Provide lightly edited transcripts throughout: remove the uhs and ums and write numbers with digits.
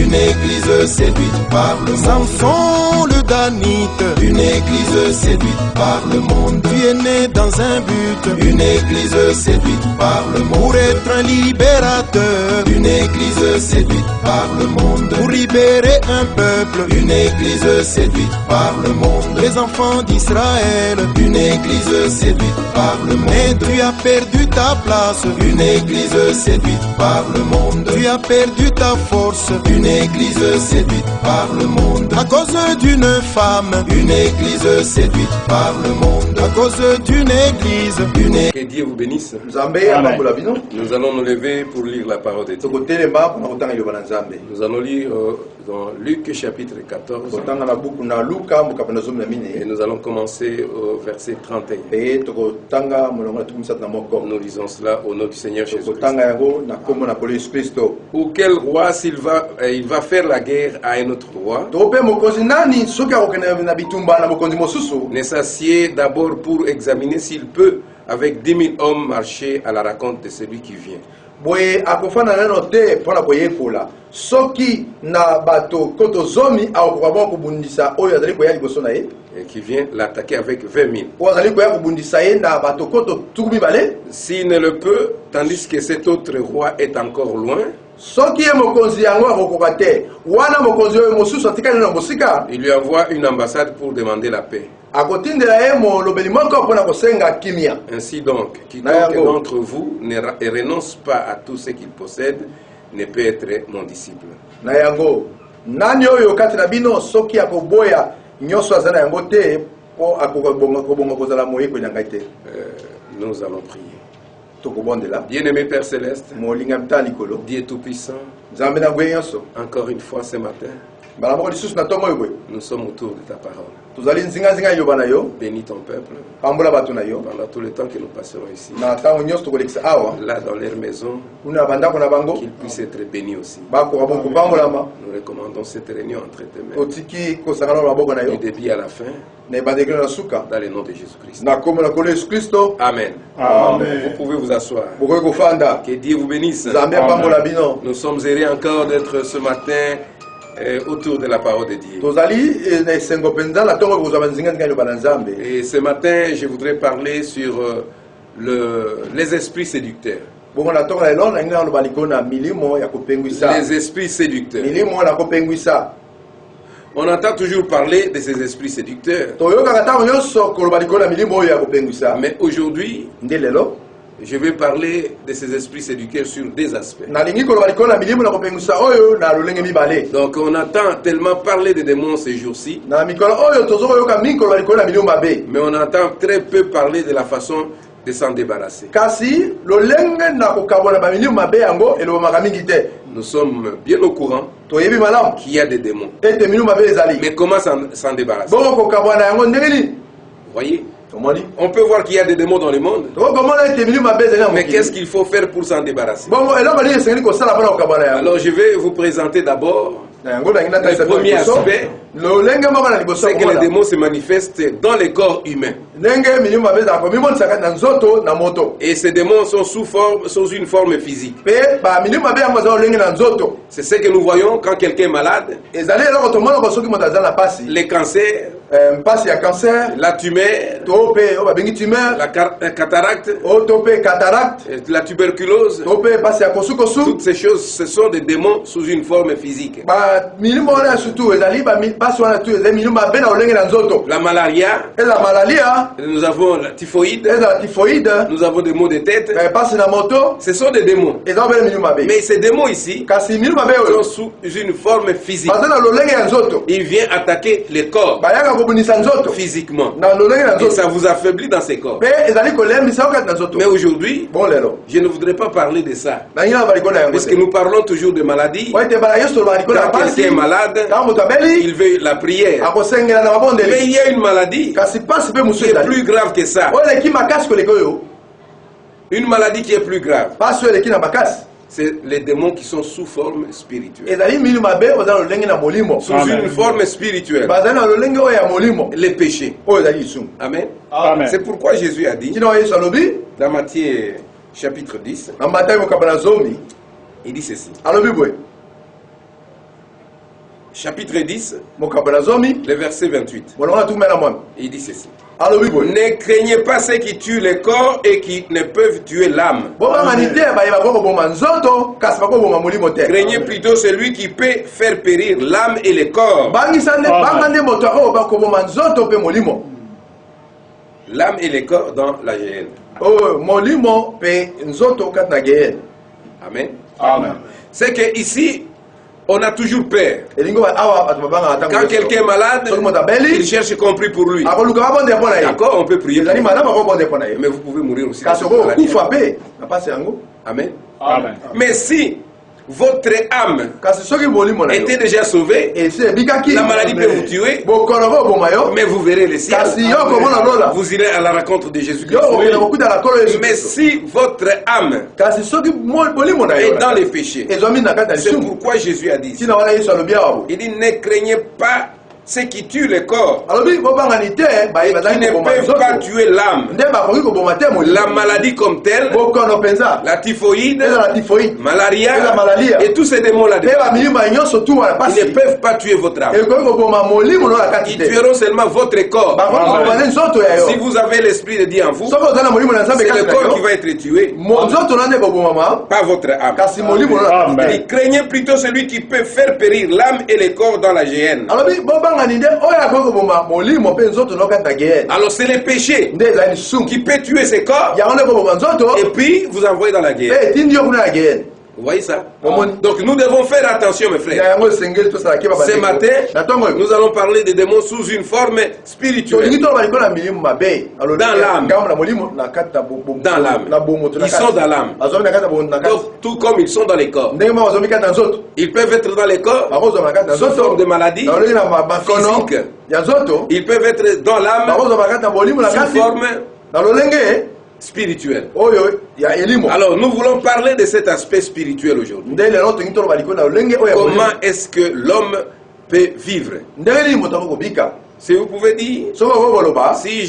une église séduite par le monde. Samson le Danite, une église séduite par le monde. tu es né dans un but, Une église séduite par le monde. pour être un libérateur, Une église séduite par le monde. pour libérer un peuple, Une église séduite par le monde. les enfants d'Israël. Une église séduite par le Mais monde. tu as perdu ta place, Une église séduite par le monde. tu as perdu ta force, Une église séduite par le monde. à cause d'une femme, Une église séduite par le monde. à cause d'une église. Que Dieu vous bénisse. Amen. Nous allons nous lever pour lire la parole de Dieu. Nous allons lire dans Luc chapitre 14 et nous allons commencer au verset 31. Nous lisons cela au nom du Seigneur Jésus-Christ. Ou quel roi il va faire la guerre à un autre roi, ne s'assied d'abord pour examiner s'il peut avec 10 000 hommes marcher à la rencontre de celui qui vient. Boye akofana nano te pona koyekola soki na bato koto zomi akoba kubundisa oyo azali koya liboso na ye Et qui vient l'attaquer avec 20 000. o azali koya kubundisa ye na bato koto tukumi bale S'il ne le peut, tandis que cet autre roi est encore loin, soki ye mokonzi yango akokoka te wana mokonzi oyo mosusu atikali na mosika il lui envoie une ambassade pour demander la paix. akotindela ye molobeli moko mpona kosenga kimia. Ainsi donc, quiconque d'entre vous ne renonce pas à tout ce qu'il possède ne peut être mon disciple. Na yango nani oyo kati na bino soki akoboya nyonso azana yango te po akobonga kozala moyeko na ngai te. Nous allons prier. Tokobondela Bien-aimé Père Céleste, molinga mta likolo Dieu Tout-Puissant, nzambe na ngwe nyonso encore une fois ce matin, mbala moko lisusu na ntongo oyo boye nous sommes autour de ta parole. tozali nzingazinga liloba na yo Bénis ton peuple pambola bato na yo pendant tout le temps que nous passerons ici, na ntango nyonso tokolekisa awa là dans leur maison, kuna na bandako na bango qu'ils puissent être bénis aussi. bakoka bongo kopambolama Nous recommandons cette réunion entre tes mains, totiki kosangana na maboko na du yo début à la fin, na ebandekelo na suka dans le nom de Jésus-Christ. na kombo na kolo yesu kristo Amen. Amen. Vous pouvez vous asseoir. bokoki kofanda Que Dieu vous bénisse. nzambe apambola bino. Nous sommes heureux encore d'être ce matin autour de la parole de Dieu. tozali na esengo mpenza na ntongo kozwa banzingazinga liloba na nzambe. Et ce matin, je voudrais parler sur les esprits séducteurs. bongo na ntongo na lelo na ngai naloba likolo na milimo ya kopengwisa Les esprits séducteurs. milimo na kopengwisa. On entend toujours parler de ces esprits séducteurs. toyokaka ntango nyonso koloba likolo na milimo oyo ya kopengwisa. Mais aujourd'hui, nde lelo je vais parler de ces esprits séducteurs sur deux aspects. nalingi koloba likolo na milimo na kopengwisa oyo na lolenge mibale. Donc on entend tellement parler des démons ces jours-ci, na mikolo oyo tozokoyoka mingi koloba likolo na milimo mabe. mais on entend très peu parler de la façon de s'en débarrasser. kasi lolenge na kokabola bamilimo mabe yango elobamaka mingi te. Nous sommes bien au courant toyebi malamu qu'il y a des démons. ete milimo mabe ezali. Mais comment s'en débarrasser? bongo kokabwana na yango ndenge nini Voyez, tomoni on peut voir qu'il y a des démons dans le monde, tokomona ete milimo mabe ezali na mais qu'est-ce mokili. qu'il faut faire pour s'en débarrasser? bongo eloko nini esengeli kosala mpona kokabwana yango. Alors je vais vous présenter d'abord na yango nangi natalisa le premier liboso aspect, lolenge moko na liboso c'est que les démons se manifestent dans les corps humains. ndenge milimo mabe ezala komimonisaka na nzoto na moto. Et ces démons sont sous une forme physique. mpe bamilimo mabe yango ezala lolenge na nzoto. C'est ce que nous voyons quand quelqu'un est malade, ezali eloko tomonaka soki moto aza na mpasi. les cancers, mpasi ya cancer la tumeur, to mpe oyo babengi tumeur la cataracte, oyo to mpe cataracte la tuberculose. to mpe mpasi ya kosukosu. Toutes ces choses, ce sont des démons sous une forme physique. bamilimo wana surtout ezali basi wana tu ezali milimo mabe na lolenge na nzoto. La malaria, ezala malaria, nous avons la typhoïde, ezala typhoïde, nous avons des maux de tête. mpasi na moto, Ce sont des démons. ezala mbele milimo mabe. Mais ces démons ici kasi milimo mabe sont oyo sous une forme physique. baza na lolenge ya nzoto. Il vient attaquer les corps bayaka kobundisa nzoto physiquement. na lolenge na Et ça nzoto. vous affaiblit dans ces corps. mpe ezali kolembisa okati na nzoto. Mais aujourd'hui, bon lelo je ne voudrais pas parler de ça. nangi na balikolo na yango Parce que te. nous parlons toujours de maladies. oyo te bala nyonso toloba likolo ya Quand mpasi. quelqu'un est malade, ntango moto abeli il veut la prière. akosengela na Mais mabondeli. il y a une maladie kasi mpasi mpe mosusu qui est ezali plus grave que ça. oyo eleki makasi koleka oyo. Une maladie qui est plus grave. mpasi oyo eleki na makasi C'est les démons qui sont sous forme spirituelle. ezali milimo mabe oza na lolenge na molimo. Sous une forme spirituelle. bazali na lolenge oyo ya molimo Les péchés. oyo ezali lisumu. Amen. Amen. C'est pourquoi Jésus a dit, tina oyo yesu alobi dans Matthieu chapitre 10, na matayi mokamba na zomi il dit ceci. alobi boye chapitre 10, mokambo na zomi le verset 28. molonga tumela mwami Il dit ceci. alobi boye Ne craignez pas ceux qui tuent le corps et qui ne peuvent tuer l'âme. bobangani te bayeba kokoboma nzoto kasi bakoboma molimo te Craignez plutôt celui qui peut faire périr l'âme et le corps. bangisa nde banga nde moto oyo bakoboma nzoto mpe molimo L'âme et le corps dans la géhenne. oyo molimo mpe nzoto kati na geyene Amen. Amen. C'est que ici, on a toujours peur. elingi awa bato babangaka Quand quelqu'un est malade, soki moto il abeli cherche compris pour lui. akoluka babonde mpo na ye D'accord, on peut prier. ezali malamu akobonde mpo na ye Mais vous pouvez mourir aussi. kasi okokufa mpe na pasi yango Amen. Amen. Mais si votre âme kasi soki molimo na yo était déjà sauvée, esi ebikaki la maladie peut vous tuer, bokono koboma yo mais vous verrez le ciel. kasi yo komona lola Vous irez à la rencontre de yo Jésus-Christ. okenda kokutana kolo yesu Mais kristo si votre âme kasi soki molimo na yo est dans les péchés, ezwami na kati na c'est lisumu pourquoi Jésus a dit ça. ntina wana yesu alobi awa bo Il dit ne craignez pas ceux qui tuent le corps alobi bobangani te et qui bazali ne koboma peuvent pas nzoto tuer l'âme. nde bakoki koboma te La molimo maladie comme telle, bokono mpenza la typhoïde, eza na tifoide malaria La malaria. et tous ces démons-là, mpe bamilima nyonso tu wana ils ne pasi peuvent pas tuer votre âme. ekoki koboma molimo no na kati Ils te tueront seulement votre corps. bakoki koboma nde nzoto ya Si yo vous avez l'esprit de Dieu en vous, soki oza na molimo na nzambe c'est kati le na corps qui yo va être tué, nzoto na nde kobomama pas votre âme. kasi molimo no na kati Amen. te Il craignait plutôt celui qui peut faire périr l'âme et le corps dans la géhenne. alobi bobangani nde oyo akoki koboma molimo mpe nzoto no kati na geyene Alors c'est le péché nde ezali lisumu qui peut tuer ce corps yango nde koboma nzoto et puis vous envoyer dans la mpe guerre. etindi yo kuna na geyene Vous voyez ça? Omoni. Donc nous devons faire attention mes ya frères. yango esengeli tosalaki Ce matin, na ntongo oyo nous allons parler des démons sous une forme tolingi spirituelle. toloba likolo na milimo mabe alobi Dans l'âme. ngambo na molimo na kati Dans l'âme. na bomoto na Ils sont dans l'âme. azwami na kati na bomoto na kati Donc tout comme ils sont dans les corps. ndenge moko azwami kati na nzoto Ils peuvent être dans les corps bakozwama na kati na sous forme de nzoto maladie. na olenge na bakono Physique. ya nzoto Ils peuvent être dans l'âme bakozwama na kati na bolimo na sous kati forme na lolenge spirituelle. oyo ya elimo Alors nous voulons parler de cet aspect spirituel aujourd'hui. nde lelo tolingi toloba likolo na lolenge oyo ya bolimo Comment est-ce que l'homme peut vivre? ndenge nini moto akokobika Si vous pouvez dire, soki okokoloba si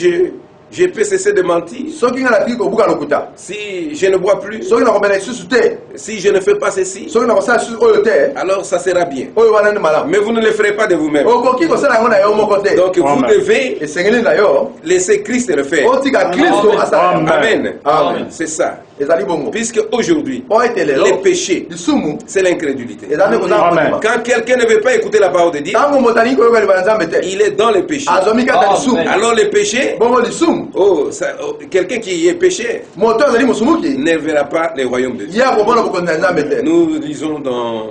je peux cesser de mentir, soki nga natiki kobuka lokuta si je ne bois plus, soki nakomela lisusu te si je ne fais pas ceci, soki nakosala lisusu oyo te alors ça sera bien. oyo wana ndi malamu Mais vous ne le ferez pas de vous-même. okoki kosala yango na yo moko te Donc vous Amen. devez esengeli na yo laisser Christ le faire. otika kristo asala yango. Amen. Amen. C'est ça. ezali bongo Puisque aujourd'hui, po ete lelo les péchés, lisumu c'est l'incrédulité. eza nde kozala Amen. kondima Quand quelqu'un ne veut pas écouter la parole de Dieu, ntango moto alingi koyoka liba na nzambe te il est dans le péché. azwami kata lisumu Alors le péché, bongo lisumu quelqu'un qui est péché moto azali mosumuki ne verra pas le royaume de Dieu. ye akomona bokonzi na nzambe te Nous lisons dans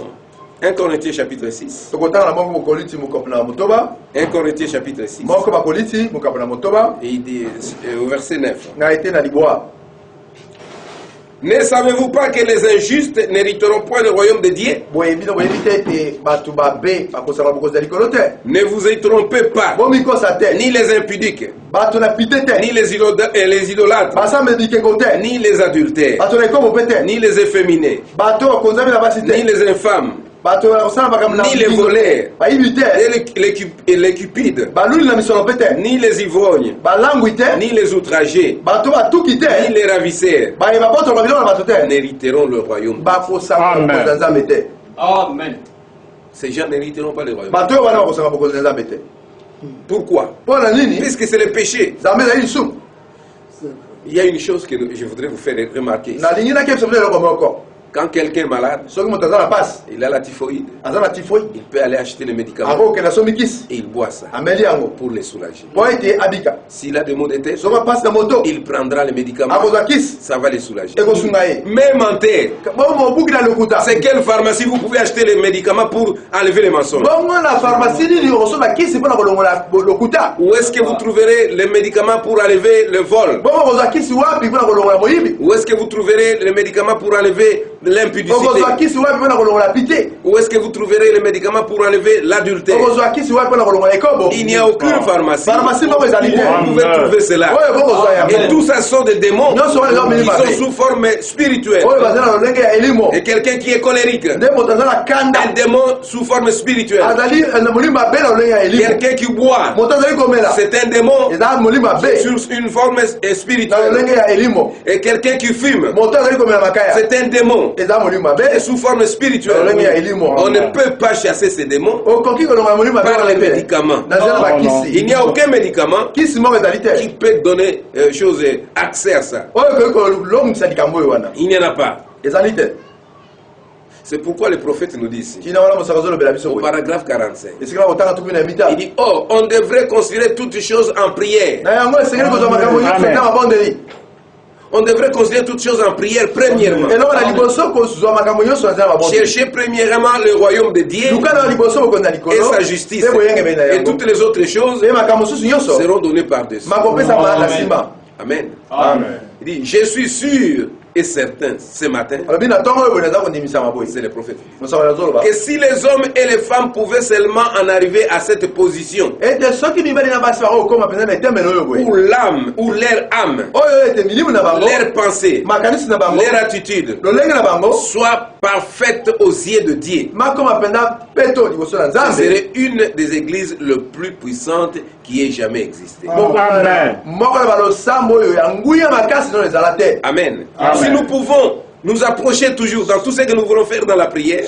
1 Corinthiens chapitre 6. tokotanga na moko bokoliti mokapo na motoba 1 Corinthiens chapitre 6. moko bakoliti mokapo na motoba Et il dit au verset 9. na ete na libwa Ne savez-vous pas que les injustes n'hériteront point le royaume de Dieu? boyebi no boyebi te ete bato babe bakosala bokonzi ya likolo te Ne vous y trompez pas, bomikosa te ni les impudiques, bato na pite te ni les idolâtres, basambeli bikeko te ni les adultères, bato na ekomo mpe te ni les efféminés, bato bakonzami na basi ni te les infâmes, bato bakosala makambo na ni les voleurs, bayibi te ni les cupides, baluli na misolo mpe te ni les ivrognes, balangwi te ni les outragés, bato batuki te ni les ravisseurs bayeba botoloka biloko na bato te n'hériteront le royaume. bakosanga Amen. bokonzi na nzambe te Amen. Ces gens n'hériteront pas le royaume. bato oyo wana bakosanga bokonzi na nzambe te Pourquoi? mpo na nini Puisque c'est le péché. nzambe ezali lisumu Il y a une chose que je voudrais vous faire remarquer. nalingi nakebisa bino eloko moko Quand quelqu'un est malade, soki moto aza na pasi il a la typhoïde, aza na tifoide il peut aller acheter les médicaments akokokenda so mikisi et il boit ça ameli yango pour les soulager. mpo ete abika S'il a des maux de tête, soki apasi na moto il prendra les médicaments, akozwa kisi ça va les soulager. ekosunga ye Même en terre, bongo obuki na lokuta c'est quelle pharmacie vous pouvez acheter les médicaments pour enlever les mensonges? bongo na pharmacie nini okosomba kisi mpo na kolongola lokuta Où est-ce que vous trouverez les médicaments pour enlever le vol? bongo okozwa kisi wapi mpo na kolongola moyibi Où est-ce que vous trouverez les médicaments pour enlever l'impudicité? okozwa kisi wapi mpo na kolongola pite Où est-ce que vous trouverez les médicaments pour enlever l'adultère? okozwa kisi wapi mpo na kolongola ekobo Il n'y a aucune pharmacie pharmacie moko ezali te où vous pouvez trouver cela. oyo bokozwa Et yango tout ça sont des démons nyonso wana eza qui milima sont sous forme spirituelle. oyo baza na lolenge ya elimo Et quelqu'un qui est colérique, nde moto aza na kanda un démon sous forme spirituelle. azali na molimo abe na lolenge ya elimo Quelqu'un qui boit, moto azali komela c'est un démon eza molimo abe sur une forme na spirituelle. lolenge ya elimo Et quelqu'un qui fume, moto azali komela makaya c'est un démon eza molimo mabe et sous forme spirituelle. On ne peut pas chasser ces démons par les médicaments. Il n'y a aucun médicament qui peut donner accès à ça. Il n'y en a pas. C'est pourquoi le prophète nous dit ici, au paragraphe 45, il dit, oh, on devrait considérer toutes choses en prière. On devrait considérer toutes choses en prière premièrement. Chercher premièrement le royaume de Dieu et sa justice. Et toutes les autres choses seront données par-dessus. Amen. Amen. Il dit, je suis sûr et certain ce matin, c'est le prophète, que si les hommes et les femmes pouvaient seulement en arriver à cette position, où l'âme, ou leur âme, leur pensée, leur attitude soit parfaite aux yeux de Dieu, ce serait une des églises les plus puissantes qui ait jamais existé. Amen. Si nous pouvons nous approcher toujours dans tout ce que nous voulons faire dans la prière,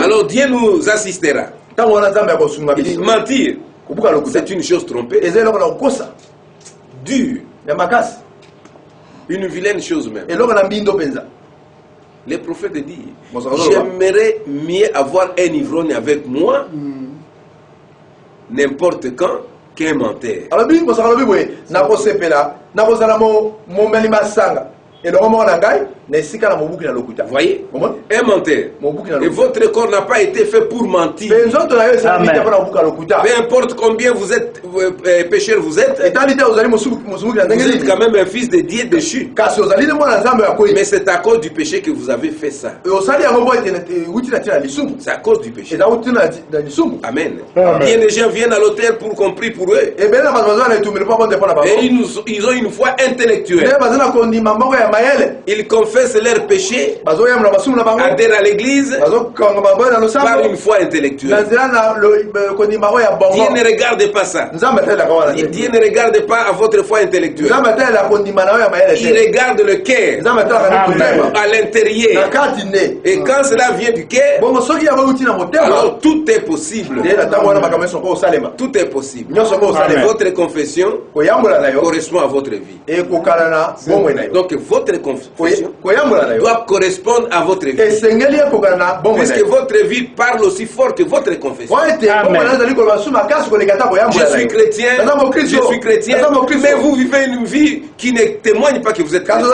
alors Dieu nous assistera. Mentir, c'est une chose trompée, dure, une vilaine chose même. Les prophètes disent, j'aimerais mieux avoir un ivrogne avec moi n'importe quand qu'un menteur. Vous voyez, un menteur. Et votre corps n'a pas été fait pour mentir. Peu importe combien vous êtes pécheur, vous êtes quand même un fils de Dieu déchu. Mais c'est à cause du péché que vous avez fait ça. C'est à cause du péché. Amen. Bien les gens viennent à l'autel pour qu'on prie pour eux. Et ils ont une foi intellectuelle. Ils confessent leurs péchés, adhèrent à l'église par une foi intellectuelle. Dieu ne regarde pas ça. Dieu ne regarde pas à votre foi intellectuelle. Il regarde le cœur, à l'intérieur. Et quand cela vient du cœur, alors tout est possible. Tout est possible. Votre confession correspond à votre vie. Donc votre confession doit correspondre à votre vie. Puisque votre vie parle aussi fort que votre confession. Je suis chrétien, mais vous vivez une vie qui ne témoigne pas que vous êtes chrétien.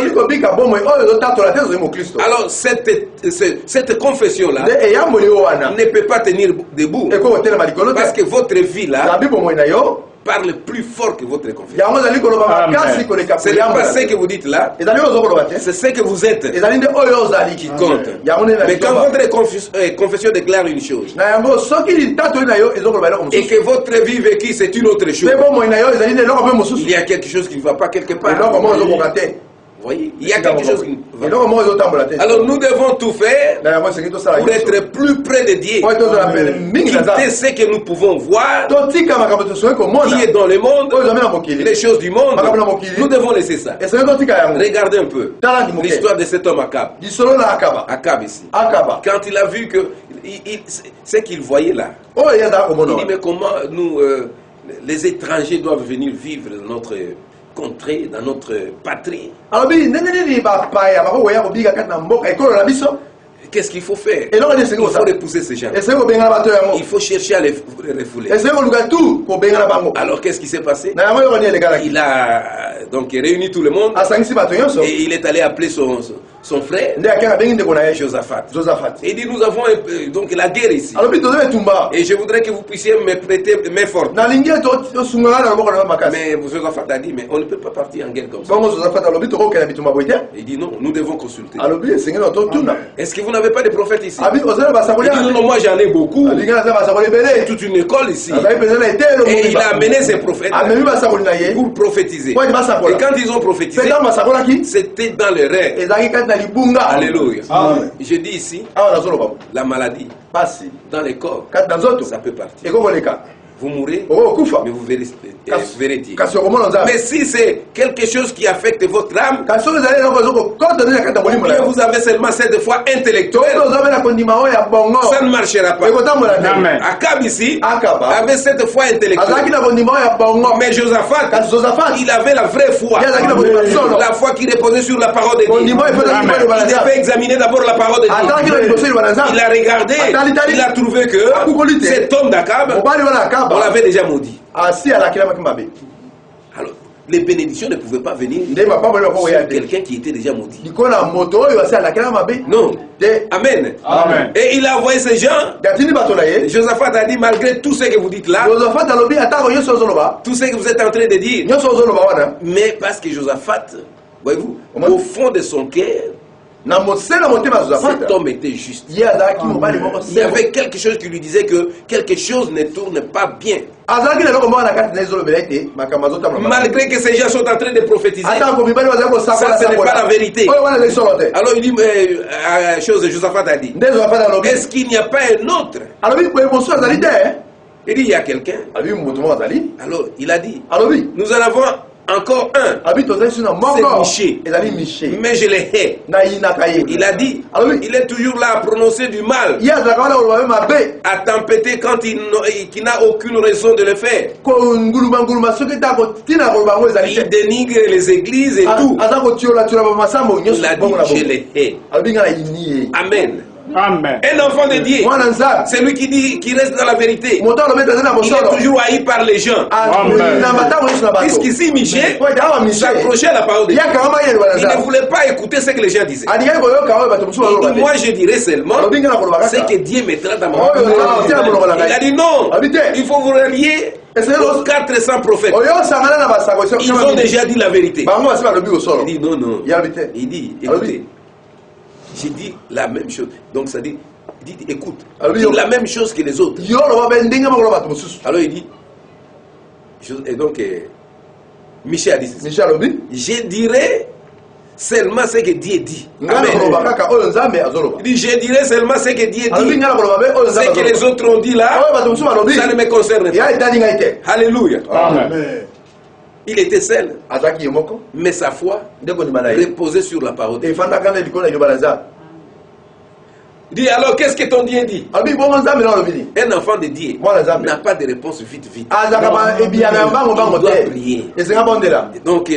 Alors cette confession-là ne peut pas tenir debout. Parce que votre vie là parle plus fort que votre confession. Ce n'est pas ce que vous dites là, c'est ce que vous êtes qui compte. Mais quand votre confession déclare une chose et que votre vie vécue c'est une autre chose, il y a quelque chose qui ne va pas quelque part. Vous voyez, il y a quelque chose qui ne va pas. Alors nous devons tout faire pour être plus près de Dieu, quitter ce que nous pouvons voir, qui est dans le monde, les choses du monde. Nous devons laisser ça. Regardez un peu l'histoire de cet homme Akab. Akab ici. Quand il a vu que ce qu'il voyait là, il dit mais comment nous, les étrangers doivent venir vivre dans notre contrée, dans notre patrie. Qu'est-ce qu'il faut faire? Il faut repousser ces gens. Il faut chercher à les refouler. Alors qu'est-ce qui s'est passé? Il a donc réuni tout le monde et il est allé appeler son frère Josaphat. Et il dit nous avons donc la guerre ici. Et je voudrais que vous puissiez me prêter main forte. Mais Josaphat a dit mais on ne peut pas partir en guerre comme ça. Il dit non, nous devons consulter. Est-ce que vous n'avez pas de prophètes ici? Il dit non, moi j'en ai beaucoup. Toute une école ici. Et il a amené ses prophètes pour prophétiser. Et quand ils ont prophétisé, c'était dans le rêve. Alléluia. Je dis ici, la maladie dans les corps, ça peut partir. vous mourrez, Oh, kufa. mais vous verrez Dieu. Kasi okomona nzambe. Mais si c'est quelque chose qui affecte votre âme, Kasi oyo ezali eloko ezokokota na kati ya molimo na bien yo. vous avez seulement cette foi intellectuelle, Soki ozobe na kondima oyo ya bongo. ça ne marchera pas. Ekotambola te. Amen. Akab ici Akaba. avait cette foi Azalaki intellectuelle. na kondima oyo ya bongo. Mais Josaphat, Kasi Josaphat. il avait la vraie foi. Ye azalaki na kondima solo. La foi qui reposait sur la parole de Dieu. Kondima oyo efata liboso ya Il nzambe. devait examiner d'abord la parole de Atalaki na Dieu. liboso ya nzambe. Il a regardé, il a trouvé que cet homme d'Akab, Mobali wana on Akaba. l'avait déjà maudit. Asi alakilamaki mabe. Alors, les bénédictions ne pouvaient pas venir Nde mapamba oyo sur bakoya te. quelqu'un qui était déjà maudit. Likona moto oyo asi alakilama mabe. Non. Te. Amen. Amen. Et il a envoyé ces gens. Gatini bato na ye. Josaphat a dit, malgré tout ce que vous dites là, Josaphat alobi atako nyonso ozoloba. tout ce que vous êtes en train de dire, Nyonso ozoloba wana. mais parce que Josaphat, voyez-vous, au fond de son cœur, Na mosela motema cet Josaphat. homme était juste. Ye azalaki mobali moko Il y avait quelque chose qui lui disait que quelque chose ne tourne pas bien. azalaki na eloko moko na kati na ezolobela ete makambo azotambola. Malgré que ces gens sont en train de prophétiser, Atako mibali bazali kosakola ça ce n'est pas la vérité. oyo wana ezali solo te. Alors il dit, chose, Josaphat a dit, Nde Josaphat alobi. est-ce qu'il n'y a pas un autre? Alobi boye mosusu azali te. Il dit, il y a quelqu'un. Alobi moto moko azali. Alors il a dit, Alobi. nous en avons encore un, Alobi tozali suna moko. C'est Miché. Ezali Miché. mais je le hais. Na yinaka ye. Il a dit, Alobi. il est toujours là à prononcer du mal, Ye azalaka wana koloba be mabe. à tempêter quand il n'a aucune raison de le faire. Nguluma soki ta kotina koloba ngo ezali Il te. dénigre les églises et tout. Aza kotiola ba masambo nyonso Il a dit, bongo na je bongo. le hais. Alobi nga na yini ye. Amen. Amen. Un enfant de Dieu, Mwana nzambe. c'est lui qui dit, qui reste dans la vérité. Moto alobi azali na Il est bosolo. toujours haï par les gens. Amen. Na matango nyonso na bato. Puisqu'ici, Michel Po ete awa Miché. s'accrochait à la parole de Dieu. Yaka mama ye bana Il ne nzambe. voulait pas écouter ce que les gens disaient. Alingai koyoka oyo bato mosusu Il baloba dit, te. moi je dirais seulement Alobi nga na koloba ce kaka. que Dieu mettra dans ma Oh, bouche. tiens, mon Il a dit non, Habitez. il faut vous relier aux 400 prophètes. Oyo sangana na basako. Ils ont déjà dit la vérité. Bango basi balobi osolo. Il dit non, non. Ya habite. Il dit, Alors, écoutez, j'ai dit la même chose. Donc ça dit, il dit, écoute, Alors, dis yo- la même chose que les autres. Yo loba be ndenge moko bato mosusu. Alors il dit, et donc Michel a dit, Miché alobi. je dirais seulement ce que Dieu dit. Nga na koloba Amen. kaka oyo nzambe azoloba. Il dit, je dirais seulement ce que Dieu Alobi dit. nga na koloba be oyo Ce nzambe que les azoloba. autres ont dit là, Oyo bato mosusu balobi. ça ne me concerne pas. Ya etani ngai te. Alléluia. Amen. Il était seul, Azaki ye moko. mais sa foi Nde kondima na ye. reposait sur la parole de Dieu. Efandaka na likolo ya liloba na nzambe. Il dit, alors qu'est-ce que ton Dieu dit? Alobi bongo nzambe na alobi ni. Un enfant de Dieu Mwana nzambe. n'a pas de réponse vite, vite. Azaka ba ebiyana ya mbango mbango Il doit te. prier. Esenga bondela. Donc,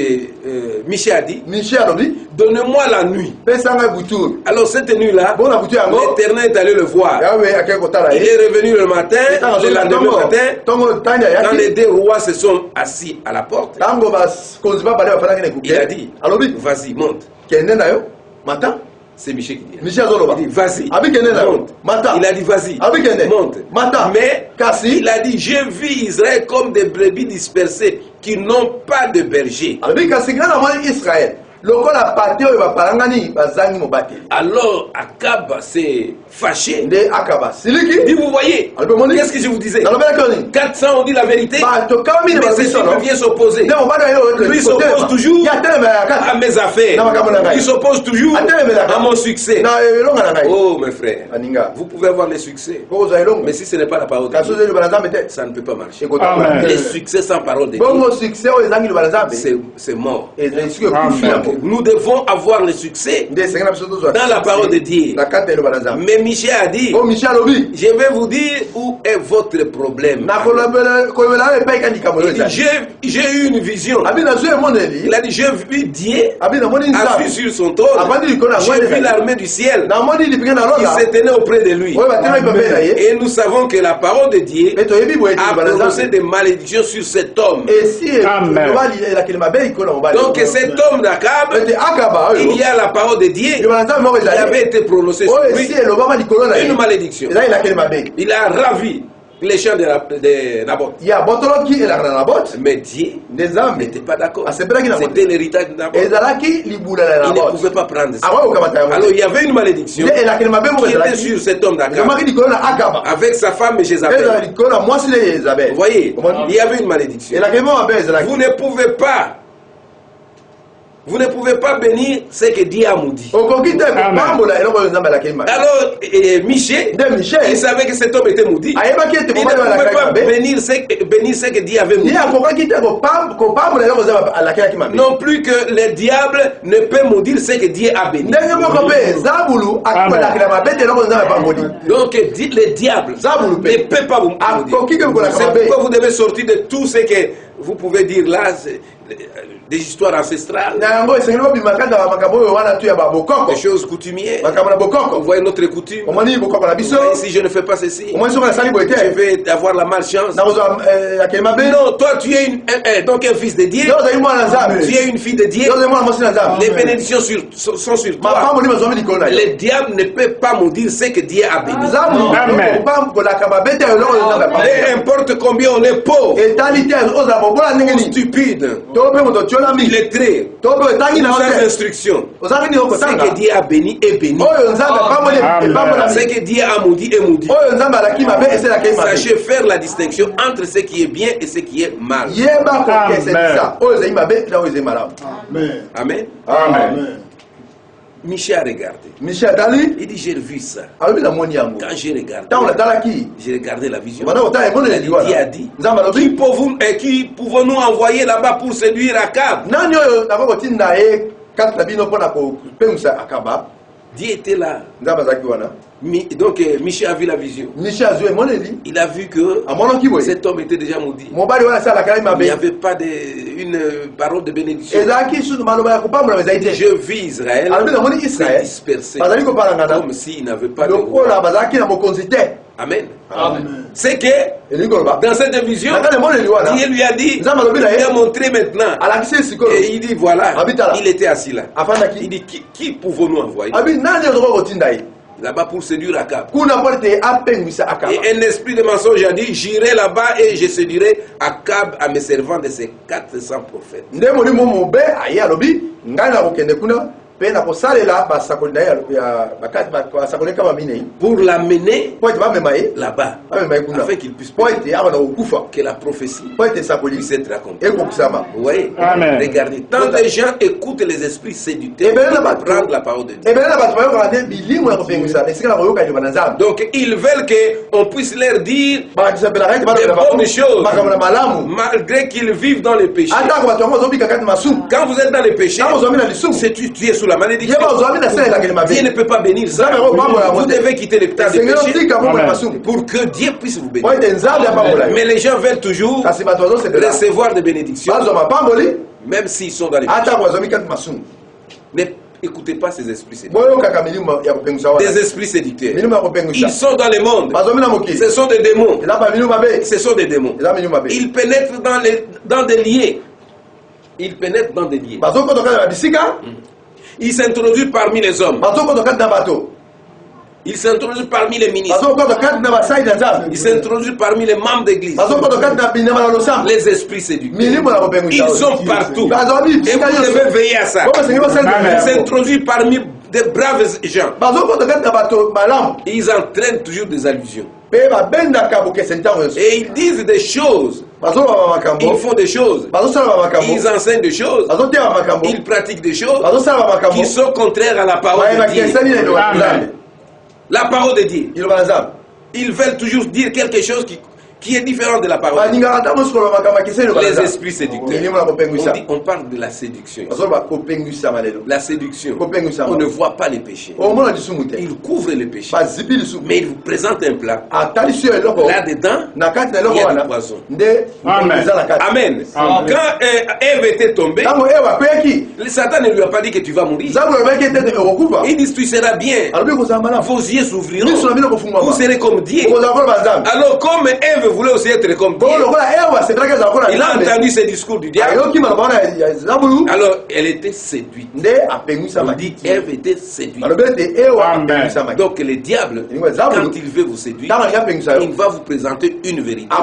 Michel a dit, Miché alobi. donne-moi la nuit. Pesa ngai butu. Alors, cette nuit-là, Bon na butu yango. l'Éternel est allé le voir. Yawe akei kotala Il ye. est revenu le matin, le lendemain matin, Tongo tanya quand yaki. les deux rois se sont assis à la porte. Tango bakonzi babale bafandaki na ekuke. Il a dit, alobi vas-y, monte. kende na yo mata. C'est Michel qui dit. Miché azoloba. Il dit, vas-y, Abi kende na yo monte. mata. Il a dit, vas-y, Abi kende. monte. Mata. Mais, Kasi. il a dit, j'ai vu Israël comme des brebis dispersées qui n'ont pas de berger. alobi kasi nga na moni Israël. Lokola pate oyo bapalangani bazangi mobateli. Alors, Akab s'est fâché. Nde akaba Il siliki. dit, vous voyez, Alors, mon qu'est-ce que je vous disais? nalobelaki yo nini. 400 ont dit la vérité, Bato kama mine mais balobi ceci solo. vient s'opposer. Nde mobali oyo Lui s'oppose toujours ya telema ya à kati. mes affaires. Na makambo na ngai. Il s'oppose toujours à mon succès. Na elonga na ngai. Oh, mes frères, Aninga. vous pouvez avoir le succès, Kokozwa elonga. mais si ce n'est pas la parole de Kasi Dieu, ozo liloba na nzambe te. ça ne peut pas marcher. Amen. Le succès sans parole de Dieu, Bongo succès oyo ezangi liloba na nzambe. c'est mort. Ezali soki ekufi Amen. yango. Nous devons avoir le succès Nde esengeli na biso tozwa dans la parole de Dieu. na kati ya liloba na nzambe. Mais Michel a dit, O Miché alobi. je vais vous dire où est votre problème. Na kolobela oyo epai kandika moyo Il dit, ezali. j'ai eu une vision. Abi nazwi emoneli. Il a dit, j'ai vu Dieu Abi namoni assis nzambe. sur son trône. Avandi likolo na J'ai ngwele vu ezali. l'armée du ciel Namoni lipinga na qui lola. se tenait auprès de lui. Oyo batelemi pembeni na ye. Et nous savons que la parole de Dieu Me toyebi boye ete a liloba na prononcé nzambe. des malédictions sur cet homme. Esi Amen. mobali elakeli mabe likolo na mobali. Donc cet homme d'Akab, ete akaba oyo. il y a la parole de Dieu Liloba na nzambe moko qui ezali. avait été prononcée sur Oyo lui, esi elobama likolo na ye. une malédiction. Ezali elakeli mabe. Il a ravi les champs de Naboth. Ye abotoloki elaka na Naboth. Mais Dieu Nde nzambe n'était pas d'accord. asepelaki na C'était l'héritage de Naboth. ezalaki libula na Il ne Naboth. pouvait pas prendre ça. Awa okamata yango. Alors il y avait une malédiction Nde elakeli mabe moko qui était ezalaki. sur cet homme d'Akab Ezomaki likolo na Akaba. avec sa femme Ezala Jézabel. likolo na mwasi na Yezabel. Vous voyez, Omoni? il y avait une malédiction. Elakeli moko mabe ezalaki. Vous ne pouvez pas Vous ne pouvez pas bénir ce que Dieu a maudit. Alors, Michel, il savait que cet homme était maudit. Il ne pouvait pas bénir ce que Dieu avait maudit. Non plus que le diable ne peut maudire ce que Dieu a béni. Donc le diable ne peut pas vous maudire. C'est pourquoi vous devez sortir de tout ce que vous pouvez dire là, des histoires ancestrales, des choses coutumières. Vous voyez notre coutume. Si je ne fais pas ceci, je vais avoir la malchance. Non, toi tu es donc un fils de Dieu. Tu es une fille de Dieu. Les bénédictions sont sur toi. Le diable ne peut pas maudire ce que Dieu a béni. Peu importe combien on est pauvre, ou stupide, illettré, sans instruction, ce que Dieu a béni est béni. Ce que Dieu a maudit est maudit. Sachez faire la distinction entre ce qui est bien et ce qui est mal. Amen. Amen. Michel a regardé. Il dit, j'ai vu ça. Quand j'ai regardé la vision. Dieu a dit, qui pouvons-nous envoyer là-bas pour séduire Akab? Dieu était là. Donc Michel a vu la vision. Il a vu que cet homme était déjà maudit. Il n'y avait pas une parole de bénédiction. Je vis Israël dispersé comme s'il n'avait pas de roi. Amen. C'est que dans cette vision, Dieu lui a dit, il a montré maintenant. Et il dit voilà, il était assis là. Il dit qui pouvons-nous envoyer là-bas pour séduire Akab? Et un esprit de mensonge a dit, j'irai là-bas et je séduirai Akab à mes servants de ces 400 prophètes. Pour l'amener là-bas, afin qu'il puisse que la prophétie puisse être accomplie. Vous voyez? Regardez, tant de gens écoutent les esprits séducteurs pour prendre la parole de Dieu. Donc ils veulent qu'on puisse leur dire des bonnes choses, malgré qu'ils vivent dans le péché. Quand vous êtes dans le péché, tu es sous la malédiction. Dieu ne peut pas bénir ça. Vous devez quitter l'état de péché pour que Dieu puisse vous bénir. Mais les gens veulent toujours recevoir des bénédictions, même s'ils sont dans les péchés. N'écoutez pas ces esprits séducteurs. Des esprits séducteurs. Ils sont dans le monde. Ce sont des démons. Ce sont des démons. Ils pénètrent dans des liens. Ils pénètrent dans des liens. Ils s'introduisent parmi les hommes. Ils s'introduisent parmi les ministres. Ils s'introduisent parmi les membres d'église. Les esprits séducteurs. Ils sont partout. Et vous devez veiller à ça. Ils s'introduisent parmi des braves gens. Ils entraînent toujours des allusions. Et ils disent des choses. Ils font des choses. Ils enseignent des choses. Ils pratiquent des choses qui sont contraires à la parole de Dieu. La parole de Dieu. Ils veulent toujours dire quelque chose qui est différent de la parole. Les esprits séducteurs. On parle de la séduction. La séduction. On ne voit pas les péchés. Ils couvrent les péchés. Mais ils vous présentent un plat. Là-dedans, il y a du poison. Amen. Quand Ève était tombée, le Satan ne lui a pas dit que tu vas mourir. Il dit tu seras bien. Vos yeux s'ouvriront. Vous serez comme Dieu. Alors comme Ève voulait aussi être comme Dieu, il a entendu ce discours du diable. Alors elle était séduite. On dit Ève était séduite. Donc le diable, quand il veut vous séduire, il va vous présenter une vérité qui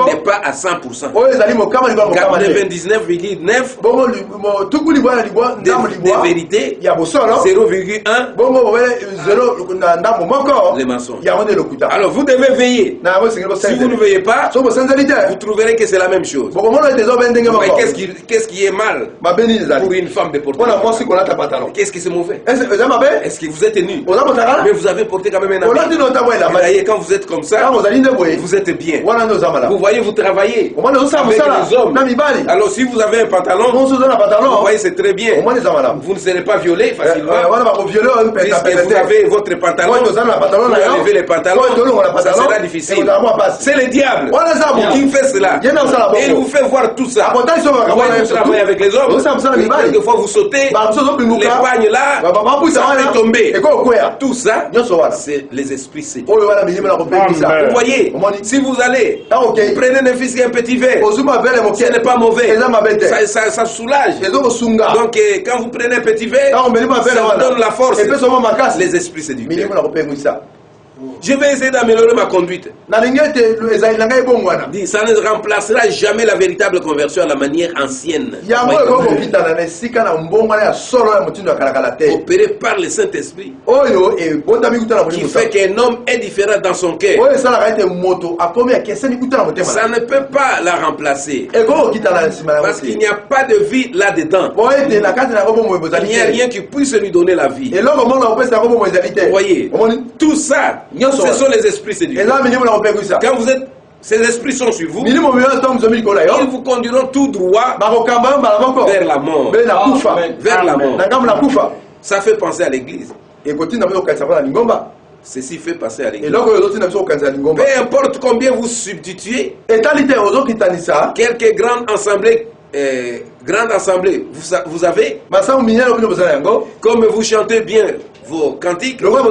n'est pas à 100%. 99,9 de vérité, 0,1 les mensonges. Alors vous devez veiller. Si vous ne veillez pas, vous trouverez que c'est la même chose. Qu'est-ce qui est mal pour une femme de porter un pantalon? Qu'est-ce qui c'est mauvais? Est-ce que vous êtes nu? Mais vous avez porté quand même un habit. Et quand vous êtes comme ça, vous êtes bien. Vous voyez, vous travaillez avec les hommes. Alors si vous avez un pantalon, vous voyez, c'est très bien. Vous ne serez pas violé facilement. Puisque vous avez votre pantalon, vous enlevez les pantalons, ça sera difficile. C'est le diable qui fait cela. Et il vous fait voir tout ça. Vous voyez, vous travaillez avec les hommes. Quelquefois vous sautez, les pagnes là, ça fait tomber. Tout ça, c'est les esprits séduits. Vous voyez, si vous allez, vous prenez un petit verre, ce n'est pas mauvais. Ça soulage. Donc quand vous prenez un petit verre, ça vous donne la force. Les esprits séduits. Je vais essayer d'améliorer ma conduite. Ça ne remplacera jamais la véritable conversion à la manière ancienne. Opéré par le Saint-Esprit, qui fait qu'un homme est différent dans son cœur. Ça ne peut pas la remplacer. Parce qu'il n'y a pas de vie là-dedans. Il n'y a rien qui puisse lui donner la vie. Vous voyez, tout ça, ce sont les esprits séduits. Quand vous êtes, ces esprits sont sur vous, ils vous conduiront tout droit vers la mort. Vers la mort. Ça fait penser à l'église. Ceci fait penser à l'église. Peu importe combien vous substituez, quelques grandes assemblées, vous avez, comme vous chantez bien vos cantiques, combien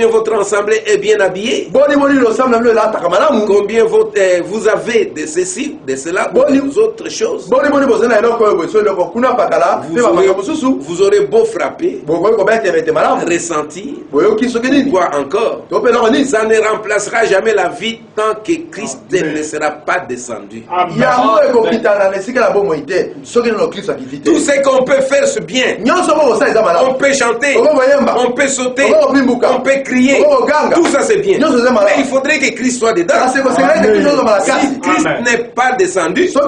votre assemblée est bien habillée, combien vous avez de ceci, de cela, des autres choses, vous aurez beau frapper, ressentir, quoi encore, ça ne remplacera jamais la vie tant que Christ ne sera pas descendu. Tout ce qu'on peut faire, c'est bien. On peut chanter, on peut sauter, on peut crier, tout ça c'est bien. Mais il faudrait que Christ soit dedans. Si Christ n'est pas descendu sous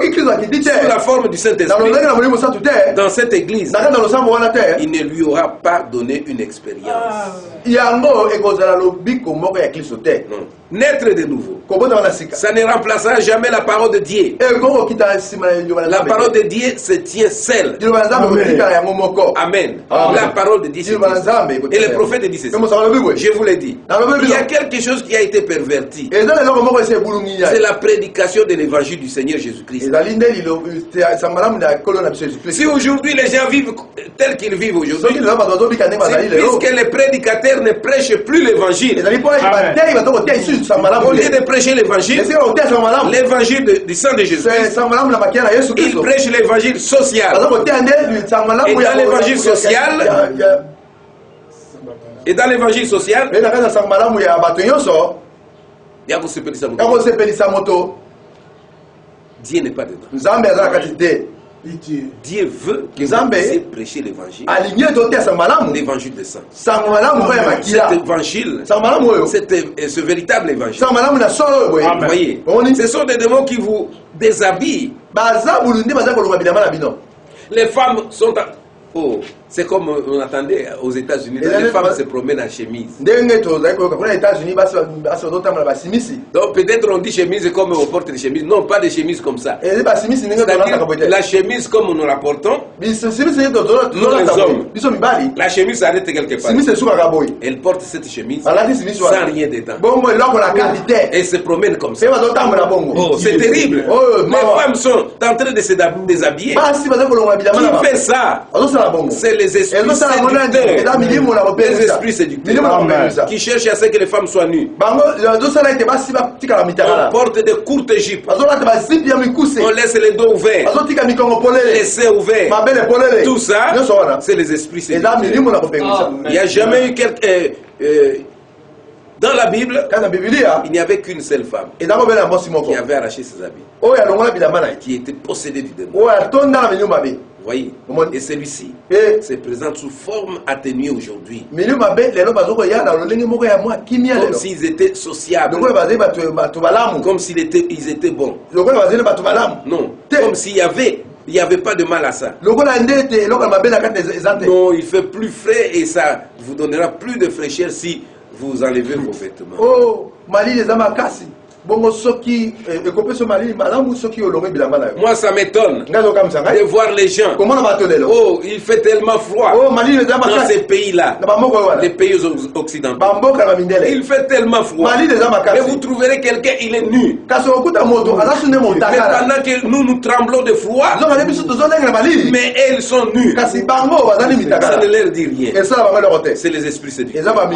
la forme du Saint-Esprit dans cette église, il ne lui aura pas donné une expérience. Non. Naître de nouveau, ça ne remplacera jamais la parole de Dieu. La parole de Dieu se tient seule. Amen. La parole de Dieu se tient. Et le prophète dit ceci. Je vous l'ai dit. Il y a quelque chose qui a été perverti. C'est la prédication de l'évangile du Seigneur Jésus-Christ. Si aujourd'hui les gens vivent tel qu'ils vivent aujourd'hui, puisque les prédicateurs ne prêchent plus l'évangile, au lieu de prêcher l'évangile du sang de Jésus, ils prêchent l'évangile social. Et dans l'évangile social, Dieu n'est pas dedans. Dieu veut que vous puissiez prêcher l'évangile. L'évangile de sang. Cet évangile, ce véritable évangile. Vous voyez, ce sont des démons qui vous déshabillent. Les femmes sont... Oh, c'est comme on attendait aux États-Unis, les femmes se promènent en chemise. Donc peut-être on dit chemise comme on porte des chemises. Non, pas des chemises comme ça. La chemise comme nous la portons, nous les hommes. La chemise s'arrête quelque part. Elle porte cette chemise sans rien dedans. Elle se promène comme ça. Oh, c'est terrible. Les femmes sont en train de se déshabiller. Qui fait ça? C'est les esprits séducteurs. Les esprits séducteurs qui cherchent à ce que les femmes soient nues. On porte de courtes jupes. On laisse les dos ouverts, les seins ouverts. Tout ça, c'est les esprits séducteurs. Il n'y a jamais eu quelqu'un... Dans la Bible, il n'y avait qu'une seule femme qui avait arraché ses habits, qui était possédée du démon. Voyez. Et celui-ci se présente sous forme atténuée aujourd'hui. Comme s'ils étaient sociables. Comme s'ils étaient bons. Non. Comme s'il n'y avait pas de mal à ça. Non, il fait plus frais et ça vous donnera plus de fraîcheur si vous enlevez vos vêtements. Oh, Mali les amakasi. Moi, ça m'étonne de voir les gens. Oh, il fait tellement froid dans ces pays-là, les pays occidentaux. Il fait tellement froid. Et vous trouverez quelqu'un, il est nu. Mais pendant que nous tremblons de froid, mais elles sont nues. Ça ne leur dit rien. C'est les esprits séducteurs.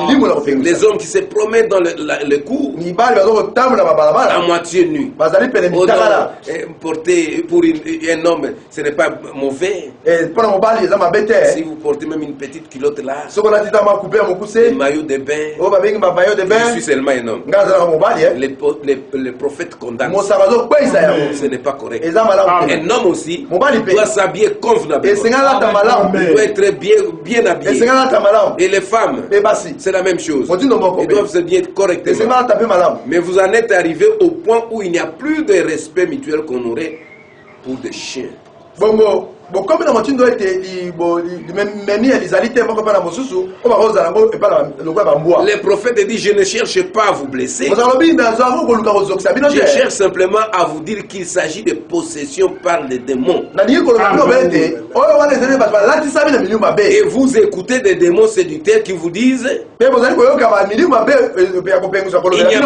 Les hommes qui se promènent dans le cours à moitié nu. Porter pour un homme, ce n'est pas mauvais. Si vous portez même une petite culotte là, un maillot de bain, je suis seulement un homme. Les prophètes condamnent. Ce n'est pas correct. Un homme aussi doit s'habiller convenablement. Il doit être bien habillé. Et les femmes, c'est la même chose. Ils doivent s'habiller correctement. Mais vous en êtes arrivé au point où il n'y a plus de respect mutuel qu'on aurait pour des chiens. Les prophètes disent: je ne cherche pas à vous blesser, je cherche simplement à vous dire qu'il s'agit de possession par les démons. Et vous écoutez des démons séducteurs qui vous disent: il n'y a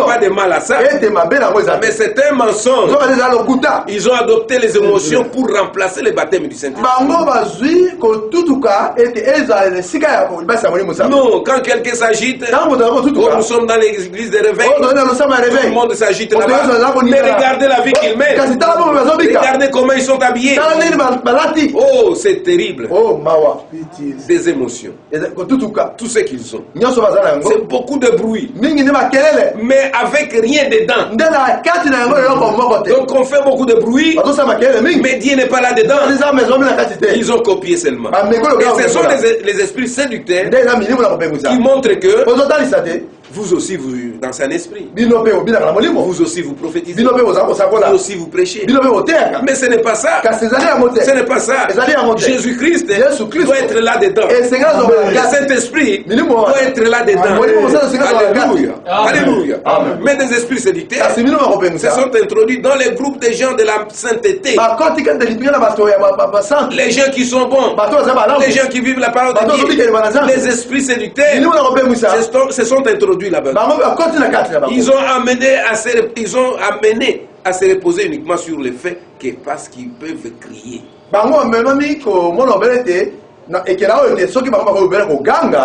pas de mal à ça. Mais c'est un mensonge. Ils ont adopté les émotions pour remplacer le baptême du Saint-Esprit. Non, quand quelqu'un s'agite, nous sommes dans l'église de réveil, tout le monde s'agite là-bas. Mais regardez la vie qu'ils mènent. Regardez comment ils sont habillés. Oh, c'est terrible. Des émotions. Tout ce qu'ils ont. C'est beaucoup de bruit, mais avec rien dedans. Donc on fait beaucoup de bruit, mais Dieu n'est pas là dedans. Ils ont copié seulement. Et ce sont les esprits séducteurs qui montrent que vous aussi, vous, dans un esprit, vous aussi, vous prophétisez, vous aussi, vous prêchez. Mais ce n'est pas ça. Ce n'est pas ça. Jésus-Christ doit être là-dedans. Le Saint-Esprit doit être là-dedans. Alléluia. Alléluia. Mais des esprits séducteurs se sont introduits dans les groupes des gens de la sainteté. Les gens qui sont bons, les gens qui vivent la parole de Dieu, les esprits séducteurs se sont introduits là-bas. Ils ont amené à se reposer uniquement sur le fait que parce qu'ils peuvent crier.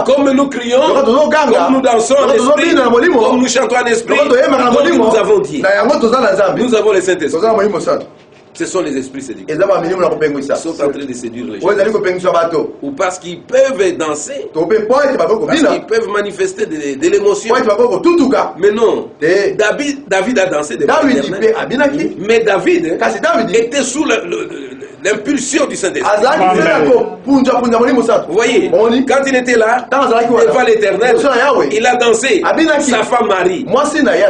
Comme nous crions, comme nous dansons en esprit, comme nous chantons en esprit, comme nous avons dit, nous avons le Saint-Esprit. Ce sont les esprits séducteurs. Ils sont en train de séduire les gens. Ou parce qu'ils peuvent danser, parce qu'ils peuvent manifester de l'émotion. Mais non, David a dansé devant l'Éternel. Mais David était sous l'impulsion du Saint-Esprit. Vous voyez, quand il était là, devant l'Éternel, il a dansé. Sa femme Marie.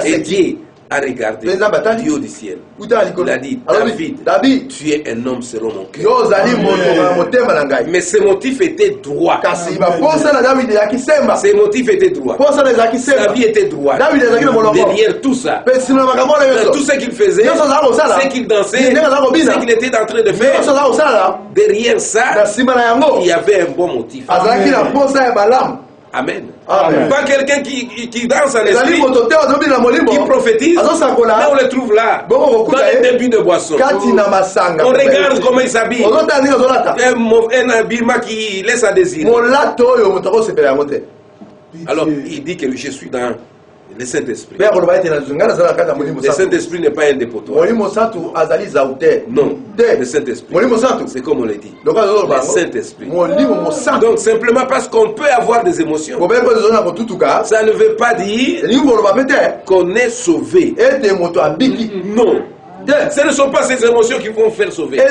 Et Dieu a regardé Dieu du ciel. Il a dit: David, tu es un homme selon mon cœur. Mais ses motifs étaient droits. Ses motifs étaient droits. Sa vie était droite. Derrière tout ça, tout ce qu'il faisait, ce qu'il dansait, ce qu'il était en train de faire, derrière ça, il y avait un bon motif. Amen. Amen. Pas quelqu'un qui danse en esprit, qui prophétise, mais on le trouve là, dans les débits de boisson. On regarde comment il s'habille. Un habillement qui laisse à désirer. Alors, il dit que je suis dans le Saint-Esprit. Le Saint-Esprit n'est pas un dépotoir. Non, le Saint-Esprit, c'est comme on l'a dit, le Saint-Esprit. Donc simplement parce qu'on peut avoir des émotions, ça ne veut pas dire qu'on est sauvé. Non. Ce ne sont pas ces émotions qui vont faire sauver.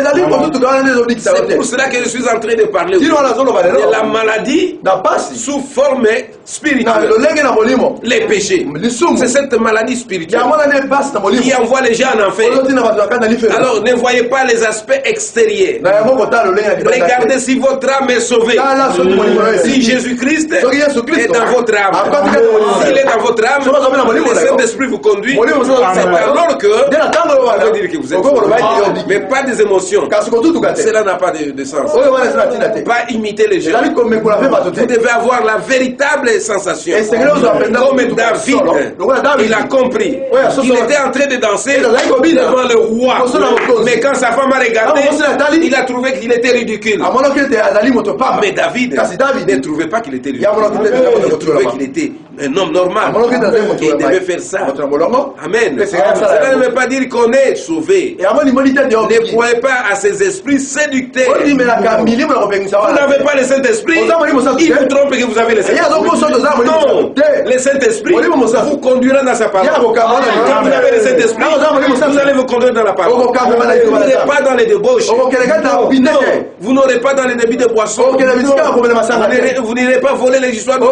C'est pour cela que je suis en train de parler de la maladie sous forme spirituelle. Les péchés. C'est cette maladie spirituelle qui envoie les gens en enfer. Alors ne voyez pas les aspects extérieurs. Regardez si votre âme est sauvée. Si Jésus-Christ est dans votre âme. S'il est dans votre âme, le Saint-Esprit vous conduit. C'est alors que vous pouvez dire que vous êtes sauvé. Mais pas des émotions. Cela n'a pas de sens. Pas imiter les gens. Vous devez avoir la véritable sensation. Comme David, il a compris. Il était en train de danser devant le roi. Mais quand sa femme a regardé, il a trouvé qu'il était ridicule. Mais David ne trouvait pas qu'il était ridicule. Il trouvait qu'il était un homme normal. Et il devait faire ça. Amen. Cela ne veut pas dire qu'on est sauvé. Ne croyez pas à ces esprits séducteurs. Vous n'avez pas le Saint-Esprit. Il vous trompe que vous avez le Saint-Esprit. Non. Le Saint-Esprit vous conduira dans sa parole. Quand vous avez le Saint-Esprit, vous allez vous conduire dans la parole. Vous n'irez pas dans les débauches. Non. Vous n'aurez pas dans les débits de boissons. Vous n'irez pas voler les histoires de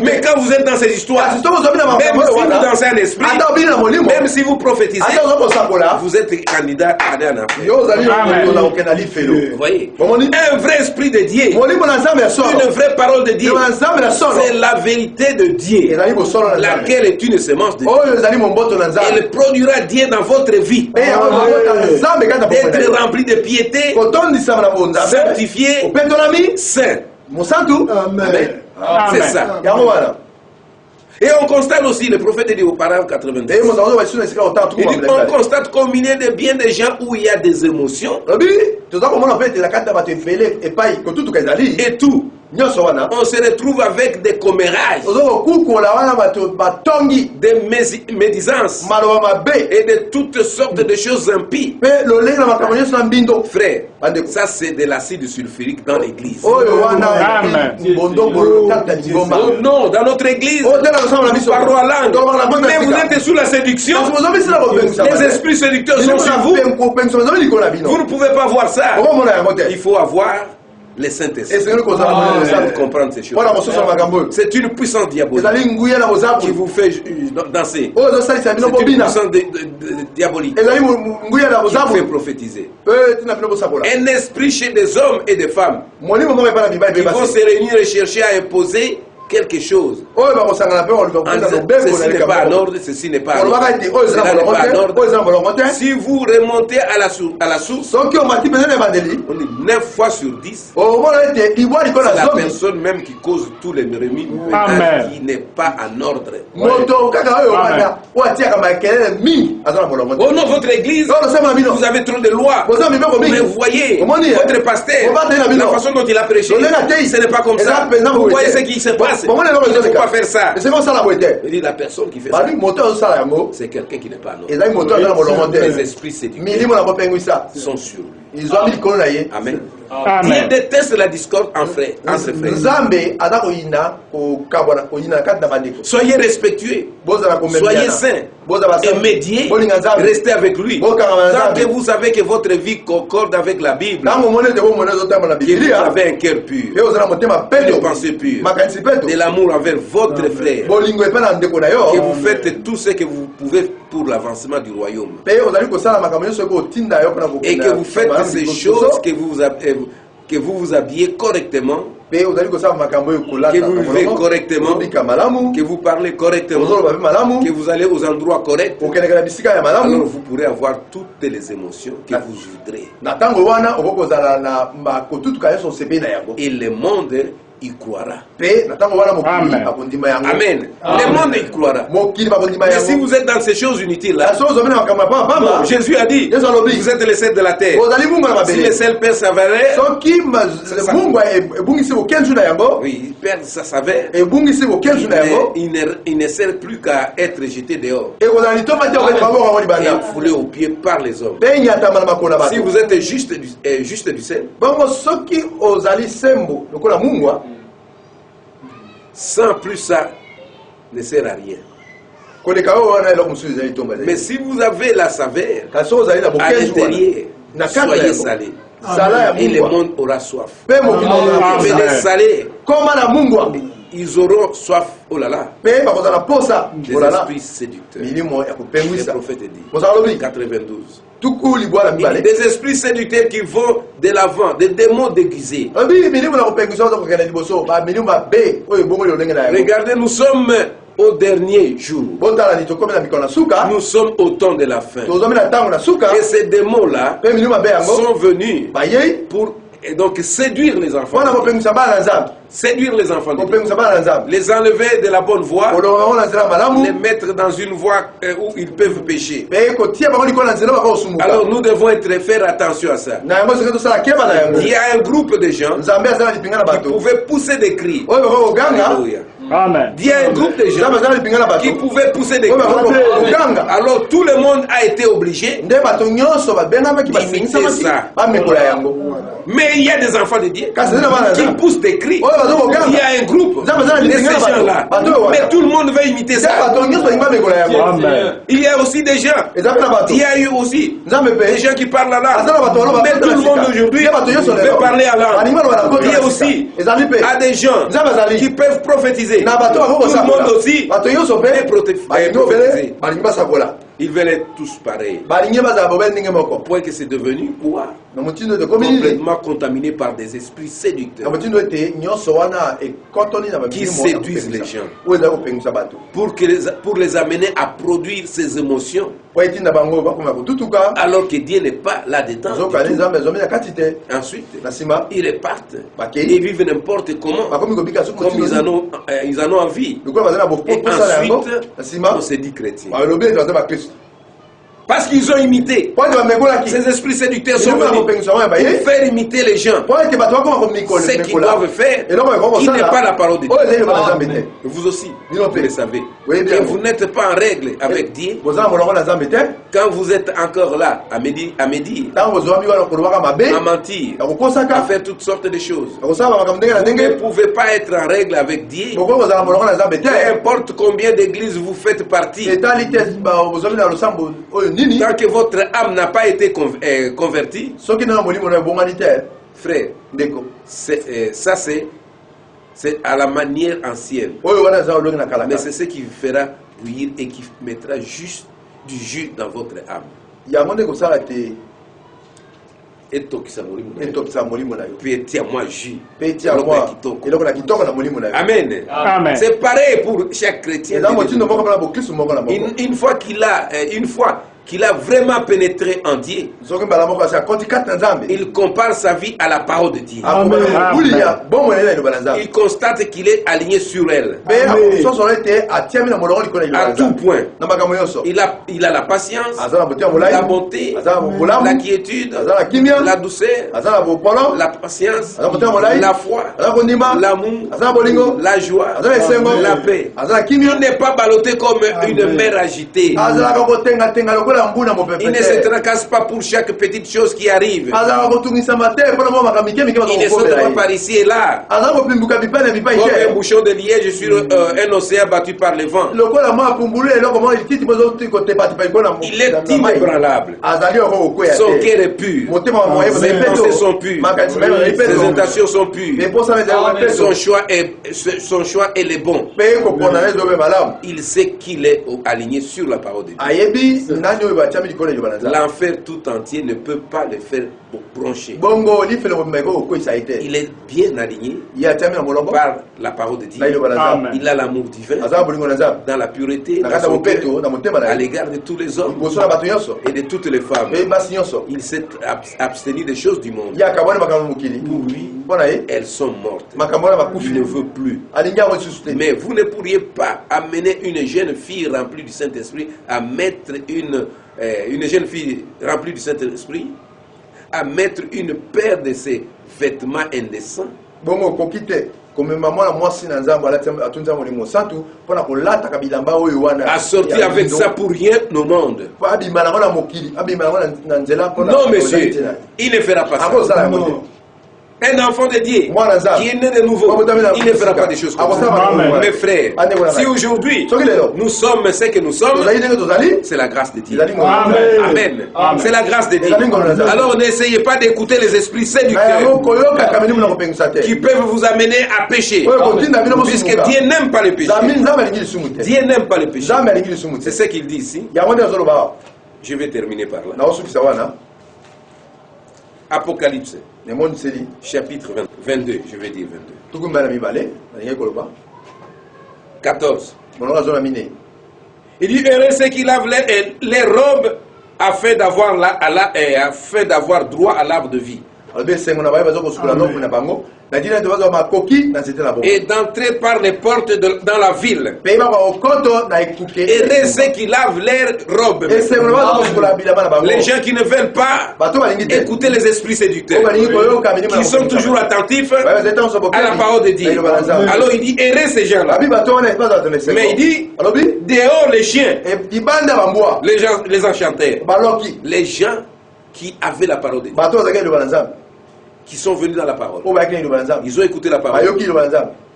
mais quand vous êtes dans ces histoires, même si vous dansez un esprit, même si vous prophétisez, vous êtes candidat à un enfer. Vous voyez, un vrai esprit de Dieu, une vraie parole de Dieu, c'est la vérité de Dieu, laquelle est une semence de Dieu. Elle produira Dieu dans votre vie. D'être rempli de piété, sanctifié, saint. Amen. C'est ça. Et on constate aussi, le prophète dit au paragraphe 82, il dit, on constate combien de bien des gens où il y a des émotions et tout. On se retrouve avec des commérages, des médisances et de toutes sortes de choses impies. Frère, ça c'est de l'acide sulfurique dans l'église. Oh non, dans notre église, nous parlons en langue. Mais vous êtes sous la séduction. Les esprits séducteurs sont sur vous. Vous ne pouvez pas voir ça. Il faut avoir les Saint-Esprit. Vous comprendre ces choses. C'est une puissance diabolique qui vous fait danser. C'est une puissance diabolique qui vous fait prophétiser. Un esprit chez des hommes et des femmes qui vont se réunir et chercher à imposer quelque chose. Ceci n'est pas en ordre, ceci n'est pas en ordre. Si vous remontez à la source, 9 fois sur 10, c'est la personne même qui cause tous les remis qui n'est pas en ordre. Oh non, votre église, vous avez trop de lois. Mais vous voyez, votre pasteur, la façon dont il a prêché, ce n'est pas comme ça. Vous voyez ce qui se passe. Il ne faut pas faire ça. Il dit la personne qui fait ça, c'est quelqu'un qui n'est pas en ordre. Les esprits séduits sont sur lui. Amen. Dieu déteste la discorde entre frères. Soyez respectueux, soyez saints, et médiez, restez avec lui. Tant que vous savez que votre vie concorde avec la Bible, que vous avez un cœur pur, des pensées pures, de l'amour envers votre frère, que vous faites tout ce que vous pouvez pour l'avancement du royaume, et que vous faites ces choses, que vous vous habillez correctement, que vous vivez correctement, que vous parlez correctement, que vous allez aux endroits corrects, alors vous pourrez avoir toutes les émotions que vous voudrez. Et le monde y croira. Amen. Amen. Le monde y croira. Mais si vous êtes dans ces choses inutiles-là, non, Jésus a dit, vous êtes les sels de la terre. Si les sels perdent sa valeur, oui, il perd sa saveur, il ne sert plus qu'à être jeté dehors et foulé aux pieds par les hommes. Si vous êtes juste du sel, sans plus ça ne sert à rien. Mais si vous avez la saveur, à l'intérieur, soyez salés. Et le monde aura soif. Venez salés. Ils auront soif, oh là là, des esprits séducteurs. Le prophète dit, 92. Des esprits séducteurs qui vont de l'avant, des démons déguisés. Regardez, nous sommes au dernier jour. Nous sommes au temps de la fin. Et ces démons-là sont venus pour donc séduire les enfants. Séduire les enfants. Les enlever de la bonne voie. Les mettre dans une voie où ils peuvent pécher. Alors nous devons faire attention à ça. Il y a un groupe de gens qui pouvaient pousser des cris. Amen. Il y a un groupe de gens qui pouvaient pousser des cris. Alors tout le monde a été obligé d'imiter ça. Mais il y a des enfants de Dieu qui poussent des cris. Il y a un groupe de ces gens-là. Mais tout le monde veut imiter ça. Il y a aussi des gens. Il y a eu aussi des gens qui parlent la langue. Mais tout le monde aujourd'hui veut parler à la langue. Il y a aussi des gens qui peuvent prophétiser. Tout le monde aussi veut prophétiser. Ils veulent être tous pareils. Au point que c'est devenu quoi? Complètement contaminé par des esprits séducteurs qui séduisent les gens pour les amener à produire ces émotions alors que Dieu n'est pas là-dedans. Ensuite, ils repartent et vivent n'importe comment comme ils en ont envie. Et ensuite, on se dit chrétien. Parce qu'ils ont imité. Ces esprits séducteurs sont venus pour faire imiter les gens. Ce qu'ils doivent faire, qui n'est pas la parole de Dieu. Vous aussi, vous le savez. Que vous n'êtes pas en règle avec Dieu. Quand vous êtes encore là, à médire, à mentir, à faire toutes sortes de choses. Vous ne pouvez pas être en règle avec Dieu. Peu importe combien d'églises vous faites partie. Tant que votre âme n'a pas été convertie, frère, ça c'est à la manière ancienne. Mais c'est ce qui vous fera bouillir et qui mettra juste du jus dans votre âme. Et puis tiens-moi jus. Amen. Amen. C'est pareil pour chaque chrétien. Une fois qu'il a vraiment pénétré en Dieu, il compare sa vie à la parole de Dieu. Amen. Il constate qu'il est aligné sur elle. À tout point. Il a la patience, la bonté, la quiétude, la douceur, la patience, la foi, l'amour, la joie, la paix. Il n'est pas ballotté comme une mer agitée. Il ne se tracasse pas pour chaque petite chose qui arrive. Il ne saute pas par ici et là. Comme un bouchon de liège sur un océan battu par le vent. Il est inébranlable. Son cœur est pur. Ses pensées sont pures. Ses intentions sont pures. Son choix est le bon. Il sait qu'il est aligné sur la parole de Dieu. L'enfer tout entier ne peut pas le faire broncher. Il est bien aligné par la parole de Dieu. Il a l'amour divin dans la pureté, dans son cœur, à l'égard de tous les hommes et de toutes les femmes. Il s'est abstenu des choses du monde. Pour lui, elles sont mortes. Il ne veut plus. Mais vous ne pourriez pas amener une jeune fille remplie du Saint-Esprit à mettre une jeune fille remplie du Saint-Esprit à mettre une paire de ses vêtements indécents. À sortir avec ça pour rien au monde. Non, monsieur, il ne fera pas ça. Un enfant de Dieu qui est né de nouveau, il ne fera pas des choses comme ça. Mes frères, si aujourd'hui nous sommes ce que nous sommes, c'est la grâce de Dieu. Amen. C'est la grâce de Dieu. Alors n'essayez pas d'écouter les esprits séducteurs qui peuvent vous amener à pécher. Puisque Dieu n'aime pas le péché. Dieu n'aime pas le péché. C'est ce qu'il dit ici. Je vais terminer par là. Apocalypse. Chapitre 22, je vais dire 22. 14. Il dit, heureux ceux qui lavent les robes afin d'avoir droit à l'arbre de vie. Et d'entrer par les portes dans la ville. Et ceux qui lavent leurs robes. Les gens qui ne veulent pas écouter les esprits séducteurs, qui sont toujours attentifs à la parole de Dieu. Alors il dit, errez ces gens-là. Mais il dit, dehors les chiens, les enchanteurs, les gens qui avaient la parole de Dieu, qui sont venus dans la parole. Ils ont écouté la parole.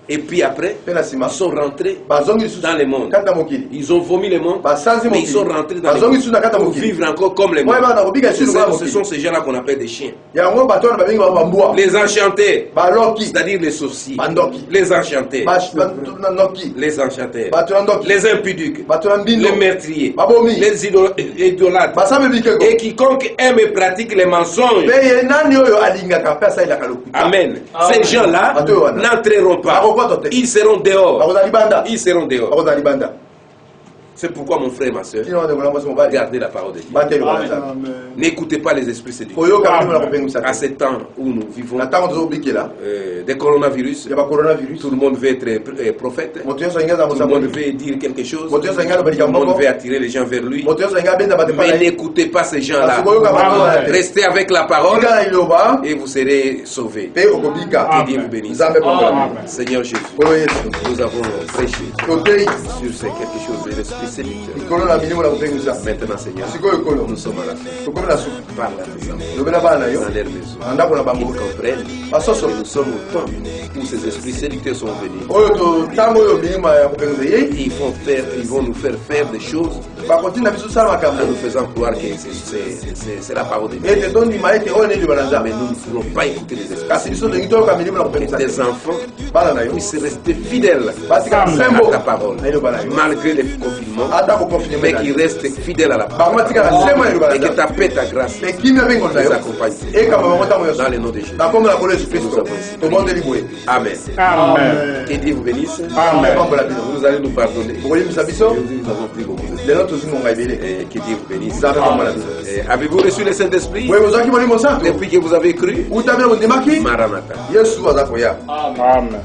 Et puis après, ils sont rentrés dans le monde. Ils ont vomi le monde, mais ils sont rentrés dans le monde pour vivre encore comme les mondes. Ce sont ces gens-là qu'on appelle des chiens. Les enchantés, c'est-à-dire les sorciers. Les enchantés, les enchantés, les impudiques, les meurtriers, les idolâtres, et quiconque aime et pratique les mensonges. Amen. Ces gens-là n'entreront pas. Ils seront dehors. Ils seront dehors. C'est pourquoi mon frère et ma soeur, gardez la parole de Dieu. N'écoutez pas les esprits séducteurs. À ce temps où nous vivons, des coronavirus, tout le monde veut être prophète, tout le monde veut dire quelque chose, tout le monde veut attirer les gens vers lui. Mais n'écoutez pas ces gens-là. Restez avec la parole et vous serez sauvés. Que Dieu vous bénisse. Seigneur Jésus, nous avons prêché sur quelque chose de l'esprit. Maintenant, Seigneur, nous sommes à la fin. Parle à nos enfants dans leur maison. Ils comprennent que nous sommes au temps où ces esprits séducteurs sont venus. Ils vont nous faire faire des choses en nous faisant croire que c'est la parole de Dieu. Mais nous ne pourrons pas écouter les esprits. Que tes enfants puissent rester fidèles à ta parole, malgré les confinements. Mais qui reste fidèle à la parole. Et que ta paix, ta grâce les accompagne. Dans le nom de Jésus. Amen. Que Dieu vous bénisse. Vous allez nous pardonner. Nous avons pris beaucoup de temps. Et que Dieu vous bénisse. Avez-vous reçu le Saint-Esprit depuis que vous avez cru? Maranatha. Amen.